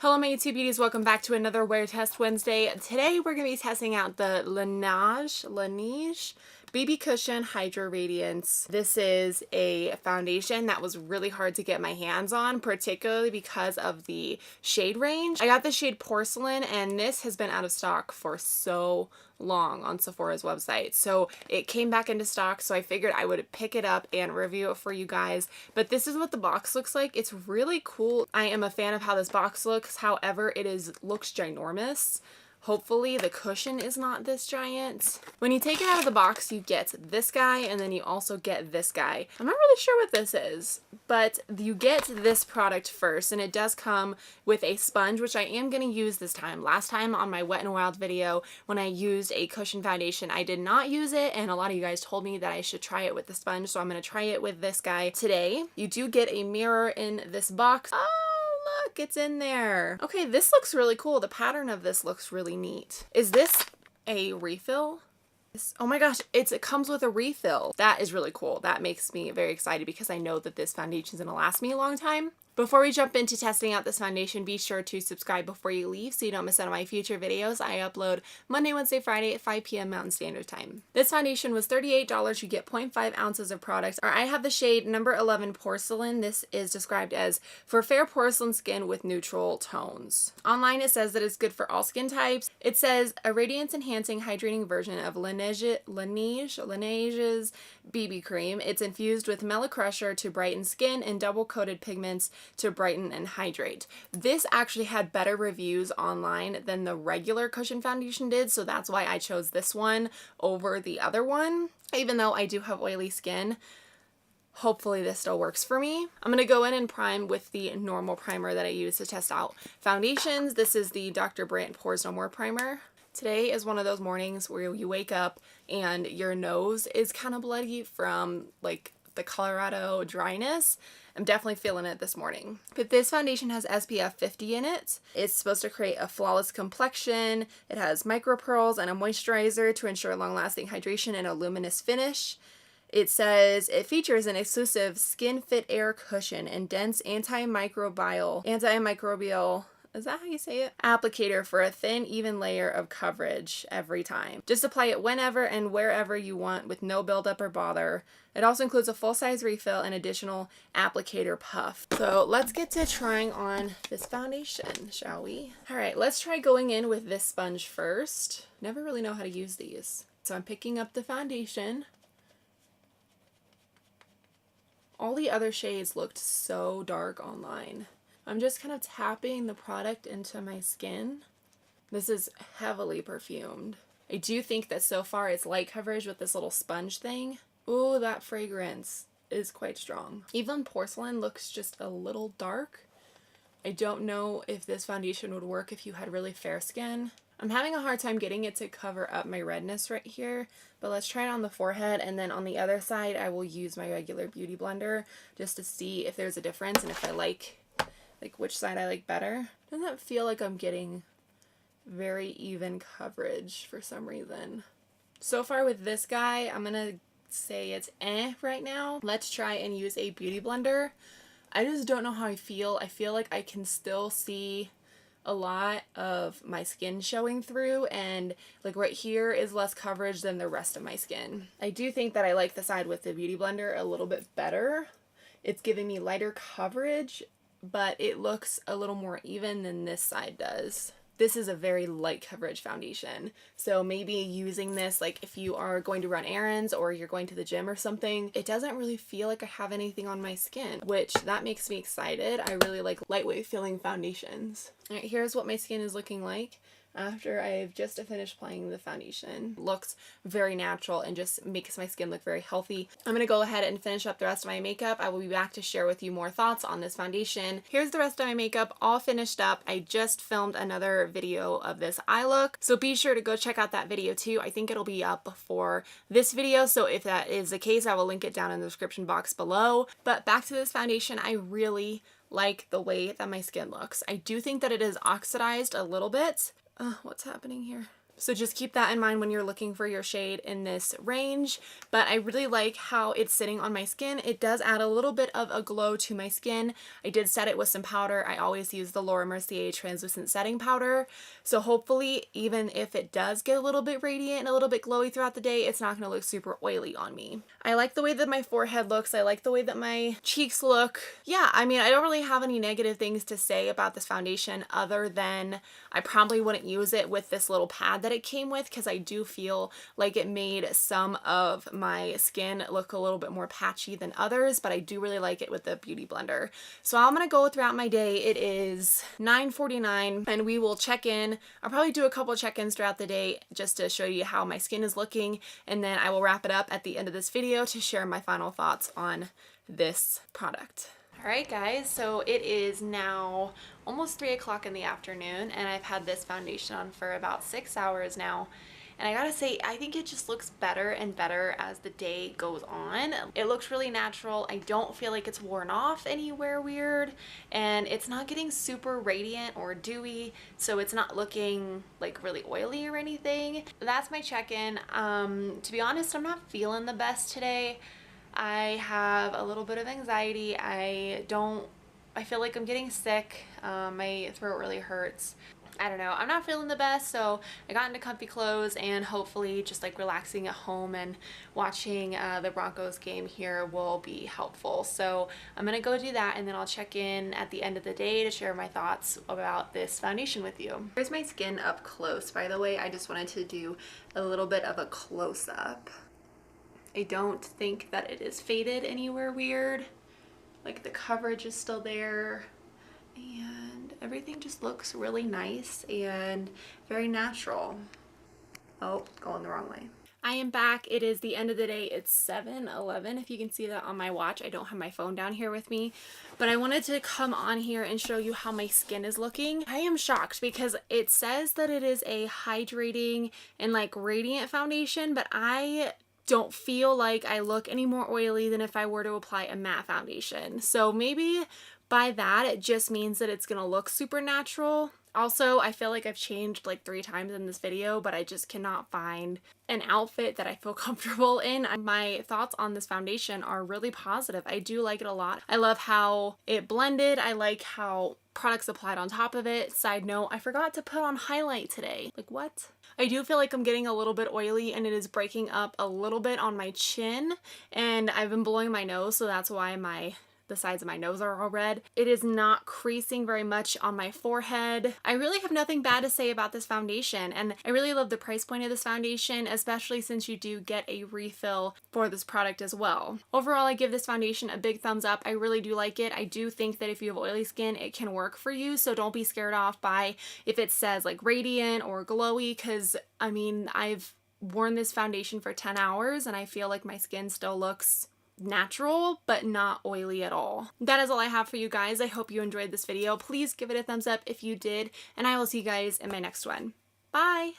Hello my YouTube beauties, welcome back to another Wear Test Wednesday. Today we're going to be testing out the Laneige BB Cushion Hydra Radiance. This is a foundation that was really hard to get my hands on, particularly because of the shade range. I got the shade Porcelain and this has been out of stock for so long on Sephora's website. So it came back into stock, so I figured I would pick it up and review it for you guys. But this is what the box looks like. It's really cool. I am a fan of how this box looks. However, looks ginormous. Hopefully the cushion is not this giant. When you take it out of the box, you get this guy and then you also get this guy. I'm not really sure what this is, but you get this product first and it does come with a sponge, which I am going to use this time. Last time on my Wet n Wild video, when I used a cushion foundation, I did not use it and a lot of you guys told me that I should try it with the sponge, so I'm going to try it with this guy today. You do get a mirror in this box. Look, it's in there. Okay, this looks really cool. The pattern of this looks really neat. Is this a refill? Oh my gosh, it comes with a refill. That is really cool. That makes me very excited because I know that this foundation is going to last me a long time. Before we jump into testing out this foundation, be sure to subscribe before you leave so you don't miss out on my future videos. I upload Monday, Wednesday, Friday at 5 p.m. Mountain Standard Time. This foundation was $38. You get 0.5 ounces of product. I have the shade number 11 Porcelain. This is described as for fair porcelain skin with neutral tones. Online it says that it's good for all skin types. It says a radiance enhancing hydrating version of Laneige's BB cream. It's infused with Mela Crusher to brighten skin and double coated pigments to brighten and hydrate. This actually had better reviews online than the regular cushion foundation did, so that's why I chose this one over the other one. Even though I do have oily skin, hopefully this still works for me. I'm going to go in and prime with the normal primer that I use to test out foundations. This is the Dr. Brandt Pores No More primer. Today is one of those mornings where you wake up and your nose is kind of bloody from like the Colorado dryness. I'm definitely feeling it this morning. But this foundation has SPF 50 in it. It's supposed to create a flawless complexion. It has micro pearls and a moisturizer to ensure long-lasting hydration and a luminous finish. It says it features an exclusive Skin Fit Air cushion and dense antimicrobial, is that how you say it? Applicator for a thin, even layer of coverage every time. Just apply it whenever and wherever you want with no buildup or bother. It also includes a full-size refill and additional applicator puff. So let's get to trying on this foundation, shall we? All right, let's try going in with this sponge first. Never really know how to use these. So I'm picking up the foundation. All the other shades looked so dark online. I'm just kind of tapping the product into my skin. This is heavily perfumed. I do think that so far it's light coverage with this little sponge thing. Ooh, that fragrance is quite strong. Even Porcelain looks just a little dark. I don't know if this foundation would work if you had really fair skin. I'm having a hard time getting it to cover up my redness right here, but let's try it on the forehead, and then on the other side I will use my regular beauty blender just to see if there's a difference and if I like which side I like better. Doesn't feel like I'm getting very even coverage for some reason. So far with this guy, I'm gonna say it's right now. Let's try and use a beauty blender. I just don't know how I feel. I feel like I can still see a lot of my skin showing through, and like right here is less coverage than the rest of my skin. I do think that I like the side with the beauty blender a little bit better. It's giving me lighter coverage, but it looks a little more even than this side does. This is a very light coverage foundation, so maybe using this like if you are going to run errands or you're going to the gym or something, it doesn't really feel like I have anything on my skin, which that makes me excited. I really like lightweight feeling foundations. All right, here's what my skin is looking like after I've just finished applying the foundation. Looks very natural and just makes my skin look very healthy. I'm gonna go ahead and finish up the rest of my makeup. I will be back to share with you more thoughts on this foundation. Here's the rest of my makeup all finished up. I just filmed another video of this eye look, so be sure to go check out that video too. I think it'll be up before this video, so if that is the case, I will link it down in the description box below. But back to this foundation, I really like the way that my skin looks. I do think that it is oxidized a little bit. What's happening here? So just keep that in mind when you're looking for your shade in this range. But I really like how it's sitting on my skin. It does add a little bit of a glow to my skin. I did set it with some powder. I always use the Laura Mercier translucent setting powder. So hopefully, even if it does get a little bit radiant and a little bit glowy throughout the day, it's not going to look super oily on me. I like the way that my forehead looks. I like the way that my cheeks look. Yeah, I mean, I don't really have any negative things to say about this foundation other than I probably wouldn't use it with this little pad that it came with, because I do feel like it made some of my skin look a little bit more patchy than others, but I do really like it with the Beauty Blender. So I'm gonna go throughout my day. It is 9:49 and we will check in. I'll probably do a couple check-ins throughout the day just to show you how my skin is looking, and then I will wrap it up at the end of this video to share my final thoughts on this product. Alright guys, so it is now almost 3 o'clock in the afternoon and I've had this foundation on for about 6 hours now. And I gotta say, I think it just looks better and better as the day goes on. It looks really natural. I don't feel like it's worn off anywhere weird, and it's not getting super radiant or dewy, so it's not looking like really oily or anything. That's my check-in. To be honest, I'm not feeling the best today. I have a little bit of anxiety. I feel like I'm getting sick. My throat really hurts. I don't know. I'm not feeling the best, so I got into comfy clothes and hopefully just like relaxing at home and watching the Broncos game here will be helpful. So I'm gonna go do that and then I'll check in at the end of the day to share my thoughts about this foundation with you. Here's my skin up close, by the way. I just wanted to do a little bit of a close-up. I don't think that it is faded anywhere weird. Like the coverage is still there and everything just looks really nice and very natural. Oh, going the wrong way. I am back. It is the end of the day. It's 7:11 if you can see that on my watch. I don't have my phone down here with me, but I wanted to come on here and show you how my skin is looking. I am shocked because it says that it is a hydrating and like radiant foundation, but I don't feel like I look any more oily than if I were to apply a matte foundation. So maybe by that it just means that it's gonna look super natural. Also, I feel like I've changed like 3 times in this video, but I just cannot find an outfit that I feel comfortable in. My thoughts on this foundation are really positive. I do like it a lot. I love how it blended. I like how products applied on top of it. Side note, I forgot to put on highlight today. Like what? I do feel like I'm getting a little bit oily and it is breaking up a little bit on my chin, and I've been blowing my nose, so that's why the sides of my nose are all red. It is not creasing very much on my forehead. I really have nothing bad to say about this foundation, and I really love the price point of this foundation, especially since you do get a refill for this product as well. Overall, I give this foundation a big thumbs up. I really do like it. I do think that if you have oily skin, it can work for you, so don't be scared off by if it says like radiant or glowy, because I mean, I've worn this foundation for 10 hours and I feel like my skin still looks natural but not oily at all. That is all I have for you guys. I hope you enjoyed this video. Please give it a thumbs up if you did, and I will see you guys in my next one. Bye!